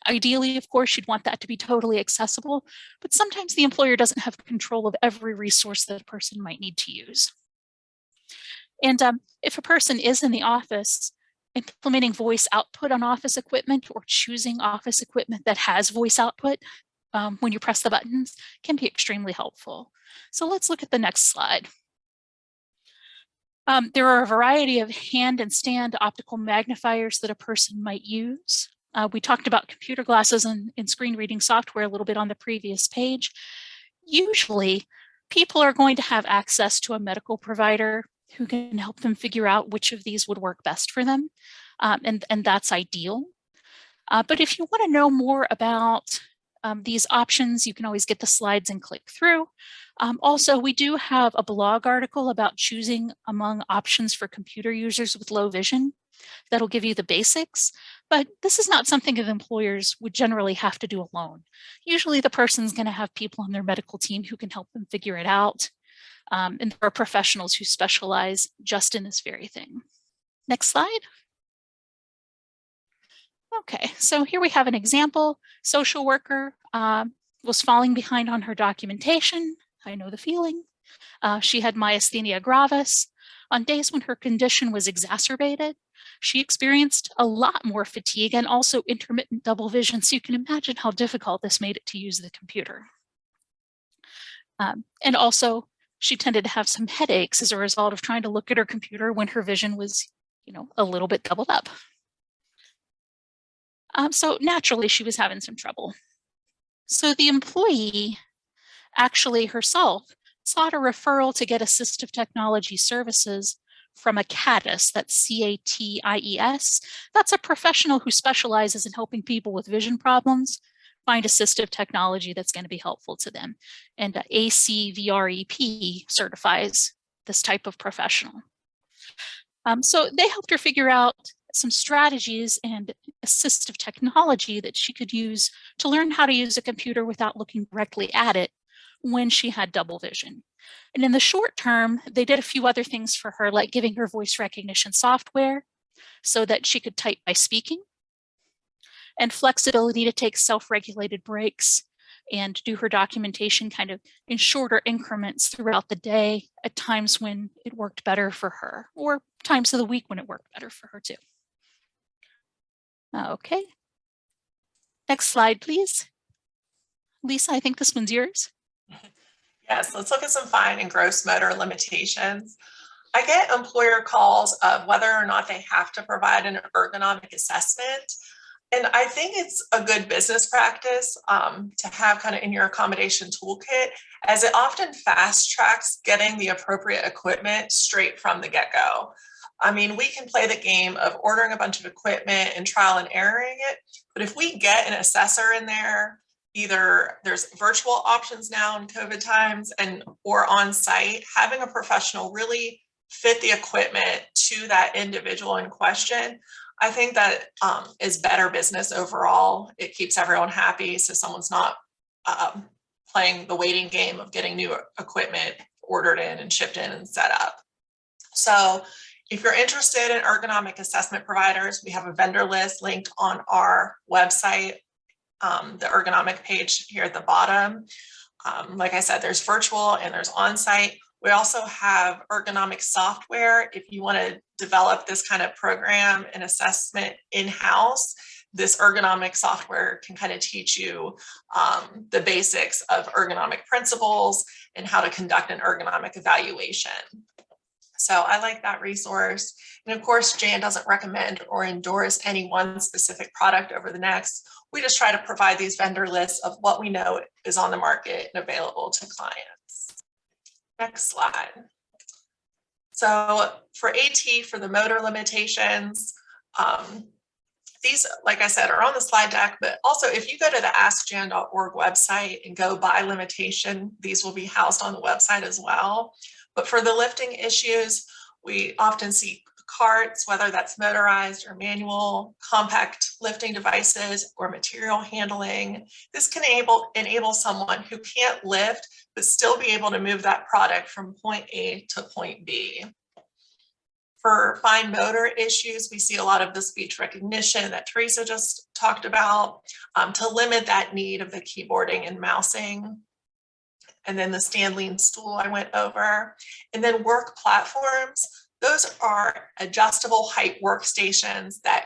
Ideally, of course, you'd want that to be totally accessible, but sometimes the employer doesn't have control of every resource that a person might need to use. And if a person is in the office, implementing voice output on office equipment or choosing office equipment that has voice output when you press the buttons can be extremely helpful. So let's look at the next slide. There are a variety of hand and stand optical magnifiers that a person might use. We talked about computer glasses and screen reading software a little bit on the previous page. Usually, people are going to have access to a medical provider who can help them figure out which of these would work best for them, and that's ideal. But if you want to know more about these options, you can always get the slides and click through. Also, we do have a blog article about choosing among options for computer users with low vision. That'll give you the basics, but this is not something that employers would generally have to do alone. Usually the person's going to have people on their medical team who can help them figure it out. And there are professionals who specialize just in this very thing. Next slide. Okay, so here we have an example. Social worker was falling behind on her documentation. I know the feeling. She had myasthenia gravis. On days when her condition was exacerbated, she experienced a lot more fatigue and also intermittent double vision. So you can imagine how difficult this made it to use the computer. And also, she tended to have some headaches as a result of trying to look at her computer when her vision was, a little bit doubled up. So naturally, she was having some trouble. So the employee actually herself sought a referral to get assistive technology services from a CATIS, that's C-A-T-I-E-S. That's a professional who specializes in helping people with vision problems find assistive technology that's going to be helpful to them. And ACVREP certifies this type of professional. So they helped her figure out some strategies and assistive technology that she could use to learn how to use a computer without looking directly at it, when she had double vision. And in the short term, they did a few other things for her, like giving her voice recognition software so that she could type by speaking, and flexibility to take self-regulated breaks and do her documentation kind of in shorter increments throughout the day at times when it worked better for her, or times of the week when it worked better for her too. Okay. Next slide, please. Lisa, I think this one's yours. Yes, let's look at some fine and gross motor limitations. I get employer calls of whether or not they have to provide an ergonomic assessment. And I think it's a good business practice to have kind of in your accommodation toolkit, as it often fast tracks getting the appropriate equipment straight from the get-go. I mean, we can play the game of ordering a bunch of equipment and trial and erroring it, but if we get an assessor in there, either there's virtual options now in COVID times or on site, having a professional really fit the equipment to that individual in question, I think that is better business overall. It keeps everyone happy, so someone's not playing the waiting game of getting new equipment ordered in and shipped in and set up. So if you're interested in ergonomic assessment providers, we have a vendor list linked on our website, the ergonomic page here at the bottom. Like I said, there's virtual and there's on-site. We also have ergonomic software. If you want to develop this kind of program and assessment in-house, this ergonomic software can kind of teach you the basics of ergonomic principles and how to conduct an ergonomic evaluation. So I like that resource. And of course, Jan doesn't recommend or endorse any one specific product over the next. We just try to provide these vendor lists of what we know is on the market and available to clients. Next slide. So for AT, for the motor limitations, these, like I said, are on the slide deck, but also if you go to the askjan.org website and go by limitation, these will be housed on the website as well. But for the lifting issues, we often see carts, whether that's motorized or manual, compact lifting devices, or material handling. This can enable someone who can't lift, but still be able to move that product from point A to point B. For fine motor issues, we see a lot of the speech recognition that Teresa just talked about to limit that need of the keyboarding and mousing. And then the stand lean stool I went over. And then work platforms. Those are adjustable height workstations that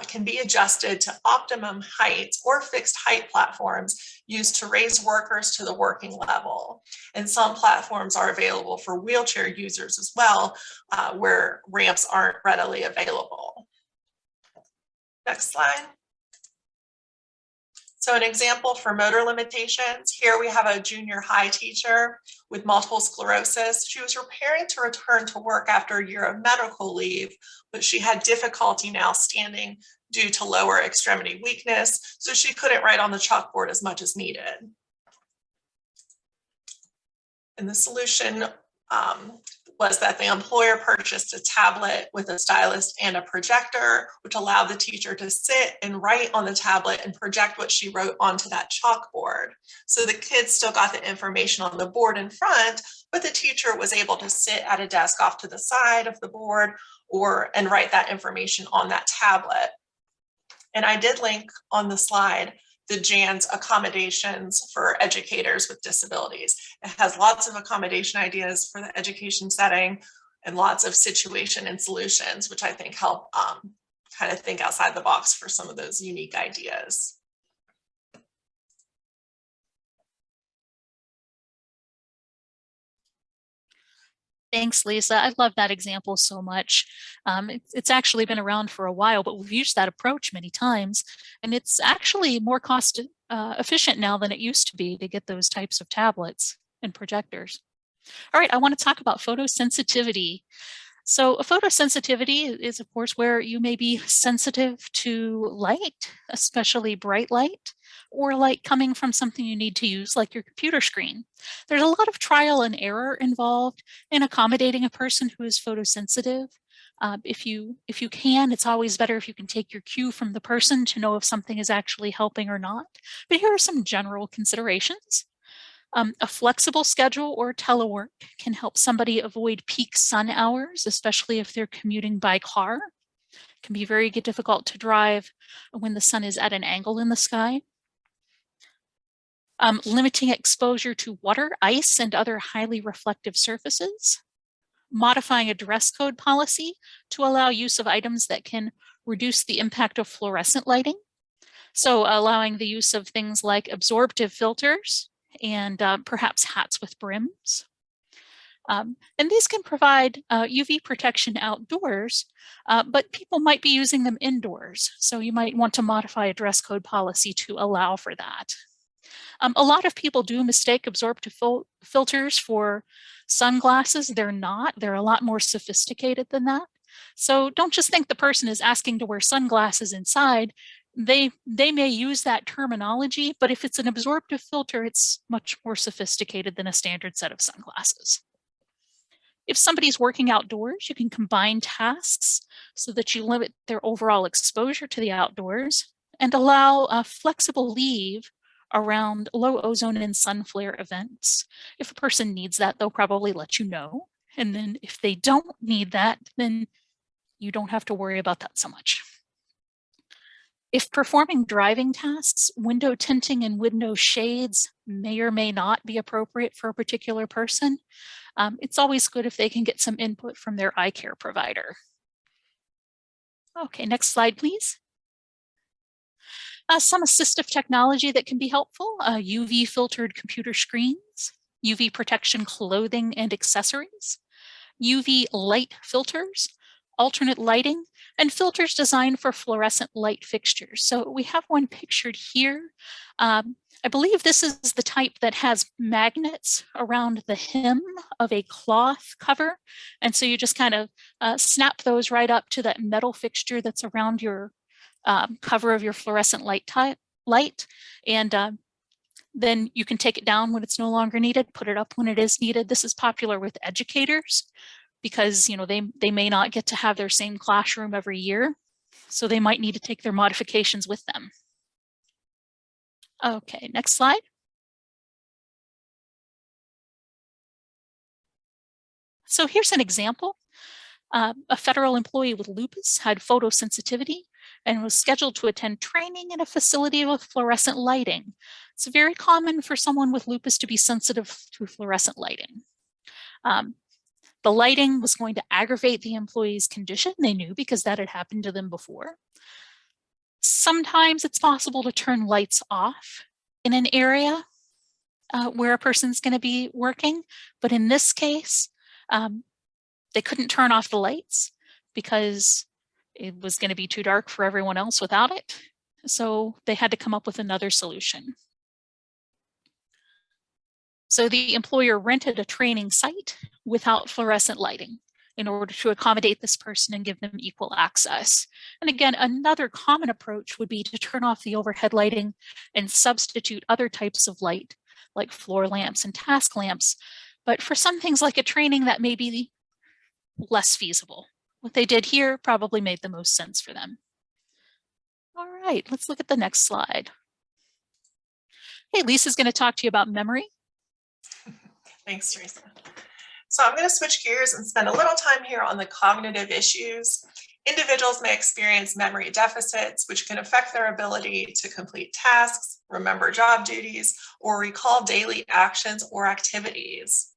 can be adjusted to optimum heights, or fixed height platforms used to raise workers to the working level. And some platforms are available for wheelchair users as well, where ramps aren't readily available. Next slide. So an example for motor limitations, here we have a junior high teacher with multiple sclerosis. She was preparing to return to work after a year of medical leave, but she had difficulty now standing due to lower extremity weakness, so she couldn't write on the chalkboard as much as needed. And the solution was that the employer purchased a tablet with a stylus and a projector, which allowed the teacher to sit and write on the tablet and project what she wrote onto that chalkboard. So the kids still got the information on the board in front, but the teacher was able to sit at a desk off to the side of the board and write that information on that tablet. And I did link on the slide the Jan's accommodations for educators with disabilities. It has lots of accommodation ideas for the education setting and lots of situation and solutions, which I think help kind of think outside the box for some of those unique ideas. Thanks, Lisa. I love that example so much. It's actually been around for a while, but we've used that approach many times. And it's actually more cost efficient now than it used to be to get those types of tablets and projectors. All right, I want to talk about photosensitivity. So a photosensitivity is, of course, where you may be sensitive to light, especially bright light, or light coming from something you need to use, like your computer screen. There's a lot of trial and error involved in accommodating a person who is photosensitive. If you can, it's always better if you can take your cue from the person to know if something is actually helping or not. But here are some general considerations. A flexible schedule or telework can help somebody avoid peak sun hours, especially if they're commuting by car. It can be very difficult to drive when the sun is at an angle in the sky. Limiting exposure to water, ice, and other highly reflective surfaces. Modifying a dress code policy to allow use of items that can reduce the impact of fluorescent lighting. So allowing the use of things like absorptive filters and perhaps hats with brims. And these can provide UV protection outdoors, but people might be using them indoors. So you might want to modify a dress code policy to allow for that. A lot of people do mistake absorptive filters for sunglasses. They're not. They're a lot more sophisticated than that. So don't just think the person is asking to wear sunglasses inside. They may use that terminology, but if it's an absorptive filter, it's much more sophisticated than a standard set of sunglasses. If somebody's working outdoors, you can combine tasks so that you limit their overall exposure to the outdoors and allow a flexible leave around low ozone and sun flare events. If a person needs that, they'll probably let you know. And then if they don't need that, then you don't have to worry about that so much. If performing driving tasks, window tinting and window shades may or may not be appropriate for a particular person. It's always good if they can get some input from their eye care provider. Okay, next slide, please. Some assistive technology that can be helpful, UV filtered computer screens, UV protection clothing and accessories, UV light filters, alternate lighting, and filters designed for fluorescent light fixtures. So we have one pictured here. I believe this is the type that has magnets around the hem of a cloth cover. And so you just kind of snap those right up to that metal fixture that's around your cover of your fluorescent light, and then you can take it down when it's no longer needed, put it up when it is needed. This is popular with educators because they may not get to have their same classroom every year, so they might need to take their modifications with them. Okay, next slide. So here's an example. A federal employee with lupus had photosensitivity and was scheduled to attend training in a facility with fluorescent lighting. It's very common for someone with lupus to be sensitive to fluorescent lighting. The lighting was going to aggravate the employee's condition. They knew because that had happened to them before. Sometimes it's possible to turn lights off in an area where a person's going to be working, but in this case, they couldn't turn off the lights because it was going to be too dark for everyone else without it. So they had to come up with another solution. So the employer rented a training site without fluorescent lighting in order to accommodate this person and give them equal access. And again, another common approach would be to turn off the overhead lighting and substitute other types of light like floor lamps and task lamps. But for some things like a training, that may be less feasible. What they did here probably made the most sense for them. All right, let's look at the next slide. Hey, Lisa's going to talk to you about memory. Thanks, Teresa. So I'm going to switch gears and spend a little time here on the cognitive issues. Individuals may experience memory deficits, which can affect their ability to complete tasks, remember job duties, or recall daily actions or activities.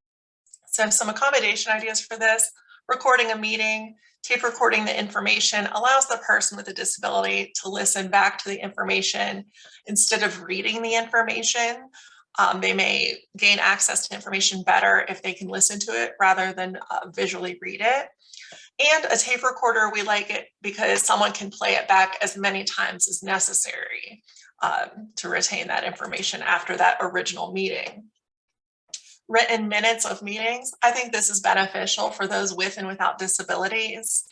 So some accommodation ideas for this: recording a meeting, tape recording the information allows the person with a disability to listen back to the information instead of reading the information. They may gain access to information better if they can listen to it rather than visually read it. And a tape recorder, we like it because someone can play it back as many times as necessary to retain that information after that original meeting. Written minutes of meetings, I think this is beneficial for those with and without disabilities.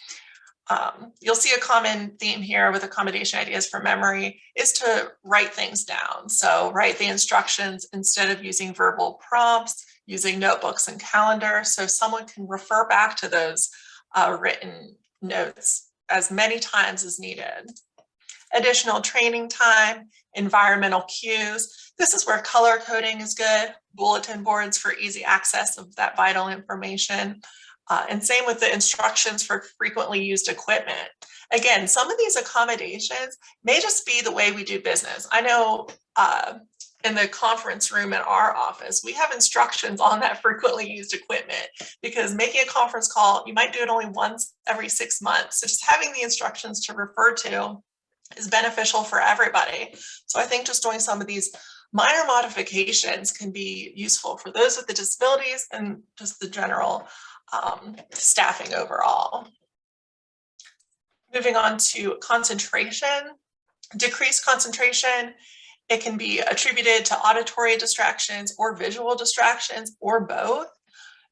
You'll see a common theme here with accommodation ideas for memory is to write things down. So write the instructions instead of using verbal prompts, using notebooks and calendar, so someone can refer back to those written notes as many times as needed. Additional training time, environmental cues. This is where color coding is good, bulletin boards for easy access of that vital information. And same with the instructions for frequently used equipment. Again, some of these accommodations may just be the way we do business. I know in the conference room at our office, we have instructions on that frequently used equipment, because making a conference call, you might do it only once every 6 months. So just having the instructions to refer to is beneficial for everybody. So I think just doing some of these minor modifications can be useful for those with the disabilities and just the general staffing overall. Moving on to concentration, decreased concentration. It can be attributed to auditory distractions or visual distractions or both.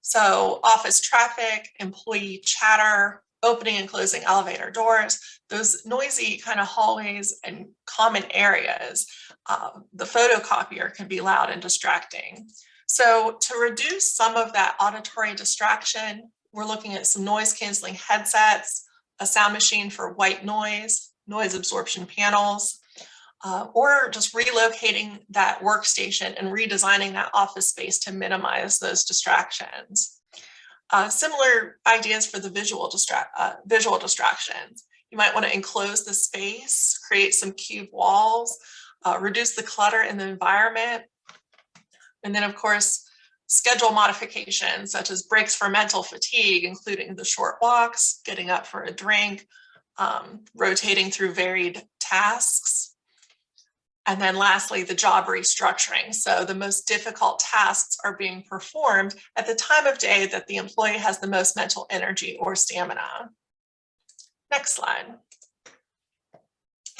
So office traffic, employee chatter, opening and closing elevator doors, those noisy kind of hallways and common areas. The photocopier can be loud and distracting. So to reduce some of that auditory distraction, we're looking at some noise canceling headsets, a sound machine for white noise, noise absorption panels, or just relocating that workstation and redesigning that office space to minimize those distractions. Similar ideas for the visual distractions. You might want to enclose the space, create some cube walls, reduce the clutter in the environment. And then, of course, schedule modifications such as breaks for mental fatigue, including the short walks, getting up for a drink, rotating through varied tasks. And then lastly, the job restructuring. So the most difficult tasks are being performed at the time of day that the employee has the most mental energy or stamina. Next slide.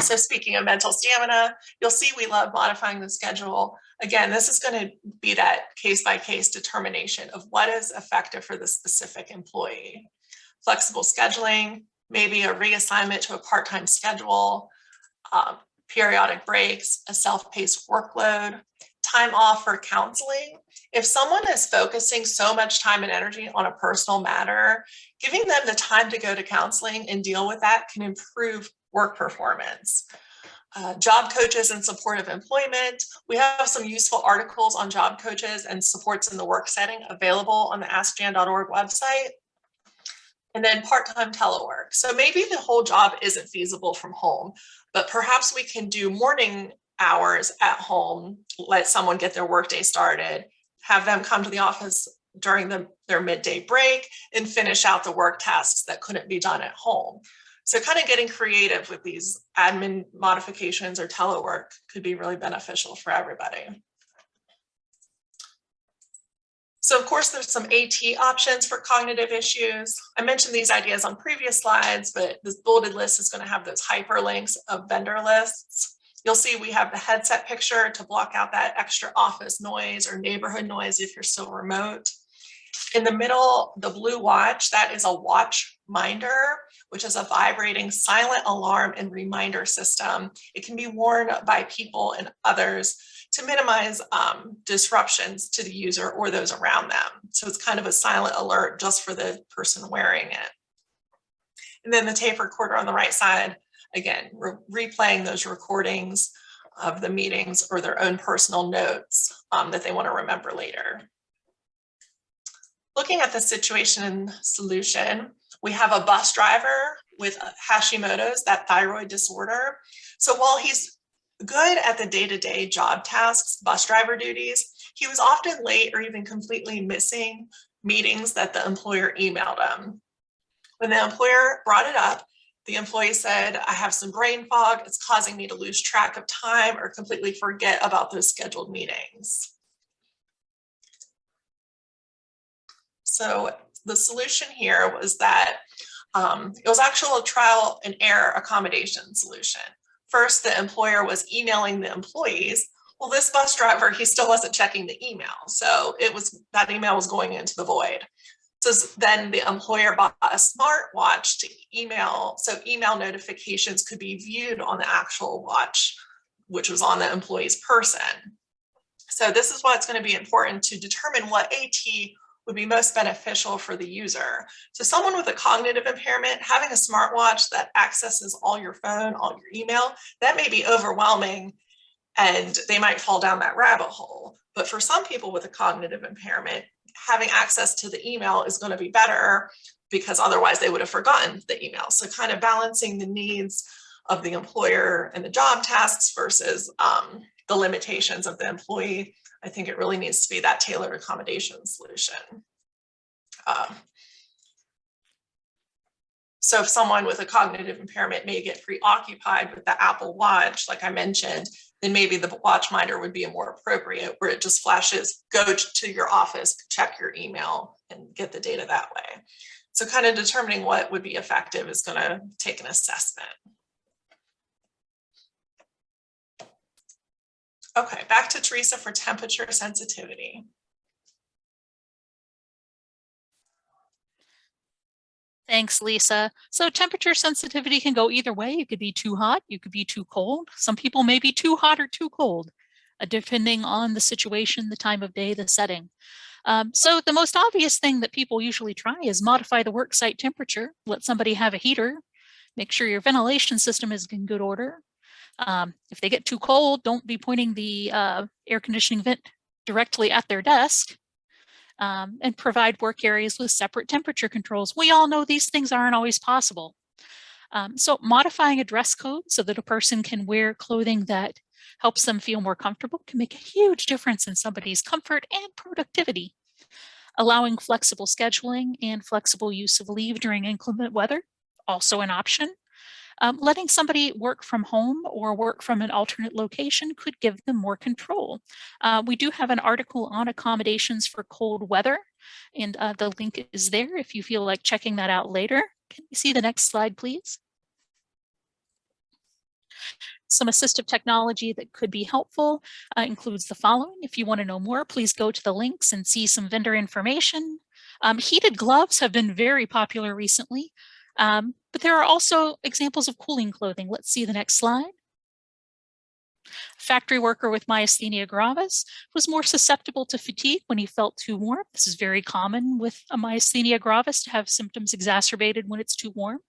So speaking of mental stamina, you'll see we love modifying the schedule. Again, this is going to be that case-by-case determination of what is effective for the specific employee. Flexible scheduling, maybe a reassignment to a part-time schedule, periodic breaks, a self-paced workload, time off for counseling. If someone is focusing so much time and energy on a personal matter, giving them the time to go to counseling and deal with that can improve work performance. Job coaches and supportive employment. We have some useful articles on job coaches and supports in the work setting available on the askjan.org website. And then part-time telework. So maybe the whole job isn't feasible from home, but perhaps we can do morning hours at home, let someone get their workday started, have them come to the office during their midday break and finish out the work tasks that couldn't be done at home. So kind of getting creative with these admin modifications or telework could be really beneficial for everybody. So of course, there's some AT options for cognitive issues. I mentioned these ideas on previous slides, but this bulleted list is going to have those hyperlinks of vendor lists. You'll see we have the headset picture to block out that extra office noise or neighborhood noise if you're still remote. In the middle, the blue watch, that is a watch minder, which is a vibrating silent alarm and reminder system. It can be worn by people and others to minimize disruptions to the user or those around them. So it's kind of a silent alert just for the person wearing it. And then the tape recorder on the right side, again, replaying those recordings of the meetings or their own personal notes that they want to remember later. Looking at the situation and solution, we have a bus driver with Hashimotos, that thyroid disorder. So while he's good at the day-to-day job tasks, bus driver duties, he was often late or even completely missing meetings that the employer emailed him. When the employer brought it up, the employee said, I have some brain fog, it's causing me to lose track of time or completely forget about those scheduled meetings. So the solution here was that it was actually a trial and error accommodation solution. First, the employer was emailing the employees. Well, this bus driver, he still wasn't checking the email. So that email was going into the void. So then the employer bought a smartwatch to email. So email notifications could be viewed on the actual watch, which was on the employee's person. So this is why it's going to be important to determine what AT would be most beneficial for the user. So someone with a cognitive impairment, having a smartwatch that accesses all your phone, all your email, that may be overwhelming and they might fall down that rabbit hole. But for some people with a cognitive impairment, having access to the email is going to be better because otherwise they would have forgotten the email. So kind of balancing the needs of the employer and the job tasks versus the limitations of the employee. I think it really needs to be that tailored accommodation solution. So if someone with a cognitive impairment may get preoccupied with the Apple Watch, like I mentioned, then maybe the watch minder would be more appropriate, where it just flashes, go to your office, check your email, and get the data that way. So kind of determining what would be effective is going to take an assessment. Okay, back to Teresa for temperature sensitivity. Thanks, Lisa. So temperature sensitivity can go either way. You could be too hot, you could be too cold. Some people may be too hot or too cold, depending on the situation, the time of day, the setting. So the most obvious thing that people usually try is modify the worksite temperature. Let somebody have a heater. Make sure your ventilation system is in good order. If they get too cold, don't be pointing the air conditioning vent directly at their desk. And provide work areas with separate temperature controls. We all know these things aren't always possible. So modifying a dress code so that a person can wear clothing that helps them feel more comfortable can make a huge difference in somebody's comfort and productivity. Allowing flexible scheduling and flexible use of leave during inclement weather, also an option. Letting somebody work from home or work from an alternate location could give them more control. We do have an article on accommodations for cold weather, and the link is there if you feel like checking that out later. Can you see the next slide, please? Some assistive technology that could be helpful includes the following. If you want to know more, please go to the links and see some vendor information. Heated gloves have been very popular recently. But there are also examples of cooling clothing. Let's see the next slide. Factory worker with myasthenia gravis was more susceptible to fatigue when he felt too warm. This is very common with a myasthenia gravis to have symptoms exacerbated when it's too warm.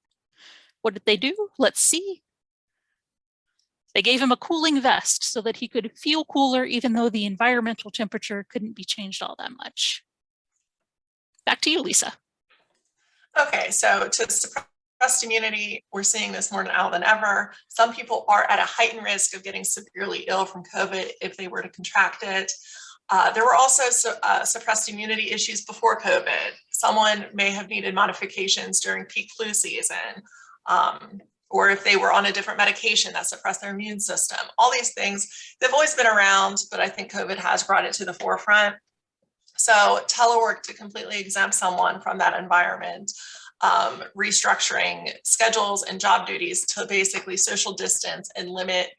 What did they do? Let's see. They gave him a cooling vest so that he could feel cooler even though the environmental temperature couldn't be changed all that much. Back to you, Lisa. Okay, so to suppress immunity, we're seeing this more now than ever. Some people are at a heightened risk of getting severely ill from COVID if they were to contract it. There were also suppressed immunity issues before COVID. Someone may have needed modifications during peak flu season, or if they were on a different medication that suppressed their immune system. All these things, they've always been around, but I think COVID has brought it to the forefront. So telework to completely exempt someone from that environment, restructuring schedules and job duties to basically social distance and limit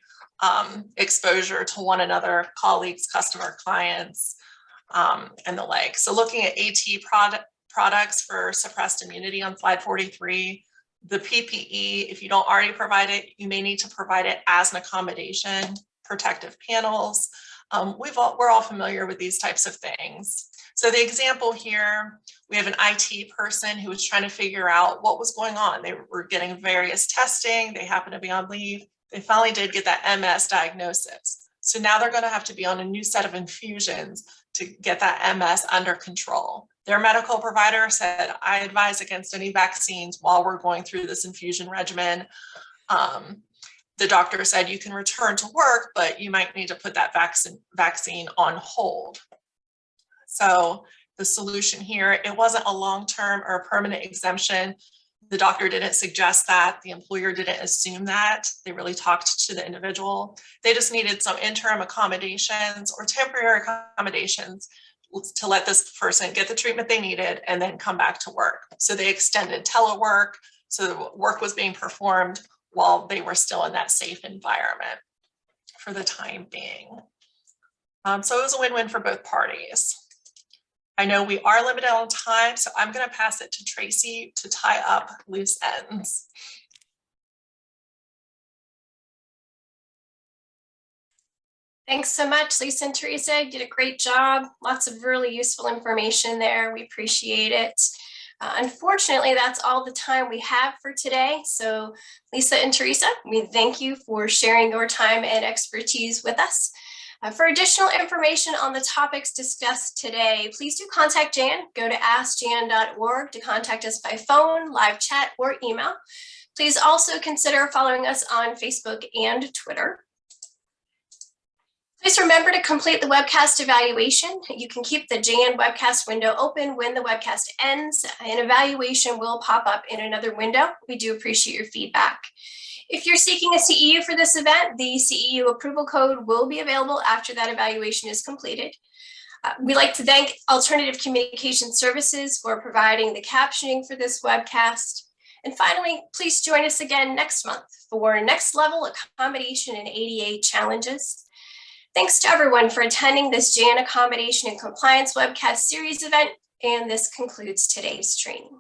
exposure to one another, colleagues, customer, clients, and the like. So looking at AT products for suppressed immunity on slide 43, the PPE, if you don't already provide it, you may need to provide it as an accommodation, protective panels. We're all familiar with these types of things. So the example here, we have an IT person who was trying to figure out what was going on. They were getting various testing. They happened to be on leave. They finally did get that MS diagnosis. So now they're going to have to be on a new set of infusions to get that MS under control. Their medical provider said, I advise against any vaccines while we're going through this infusion regimen. The doctor said you can return to work, but you might need to put that vaccine on hold. So the solution here, it wasn't a long-term or a permanent exemption. The doctor didn't suggest that. The employer didn't assume that. They really talked to the individual. They just needed some interim accommodations or temporary accommodations to let this person get the treatment they needed and then come back to work. So they extended telework. So the work was being performed while they were still in that safe environment for the time being. So it was a win-win for both parties. I know we are limited on time, so I'm going to pass it to Tracy to tie up loose ends. Thanks so much, Lisa and Teresa. You did a great job. Lots of really useful information there. We appreciate it. Unfortunately, that's all the time we have for today. So Lisa and Teresa, we thank you for sharing your time and expertise with us. For additional information on the topics discussed today, please do contact Jan. Go to askjan.org to contact us by phone, live chat, or email. Please also consider following us on Facebook and Twitter. Please remember to complete the webcast evaluation. You can keep the Jan webcast window open when the webcast ends. An evaluation will pop up in another window. We do appreciate your feedback. If you're seeking a CEU for this event, the CEU approval code will be available after that evaluation is completed. We'd like to thank Alternative Communication Services for providing the captioning for this webcast. And finally, please join us again next month for next level accommodation and ADA challenges. Thanks to everyone for attending this Jan Accommodation and Compliance webcast series event, and this concludes today's training.